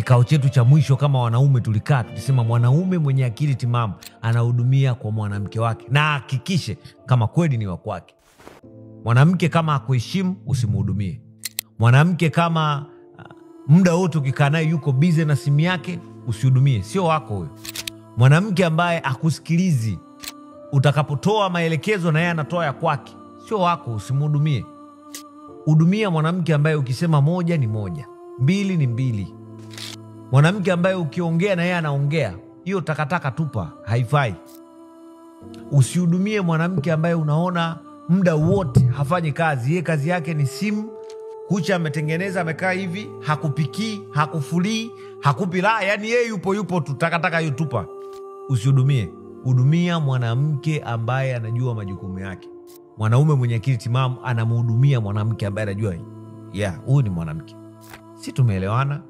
Kikao chetu cha mwisho kama wanaume tulikaa tukisema mwanaume mwenye akili timamu anahudumia kwa mwanamke wake na hakikishe kama kweli ni wa kwake. Mwanamke kama hakuheshimu usimhudumie. Mwanamke kama muda wote ukikaa naye yuko busy na simu yake usihudumie, sio wako huyo. Mwanamke ambaye akusikilizi utakapotoa maelekezo na yeye anatoa ya kwake, sio wako, usimhudumie. Hudumia mwanamke ambaye ukisema moja ni moja, mbili ni mbili. Mwanamke ambaye ukiongea na yeye anaongea, hiyo takataka tupa, haifai. Usihudumie mwanamke ambaye unaona muda wote hafanyi kazi, yeye kazi yake ni simu, kucha ametengeneza amekaa hivi, hakupiki, hakufuli, hakupi raha, yani yeye yupo tu, takataka hiyo tupa. Usihudumie. Hudumia mwanamke ambaye anajua majukumu yake. Mwanaume mwenye akili timamu anamhudumia mwanamke ambaye anajua, huyu ni mwanamke. Si tumeelewana?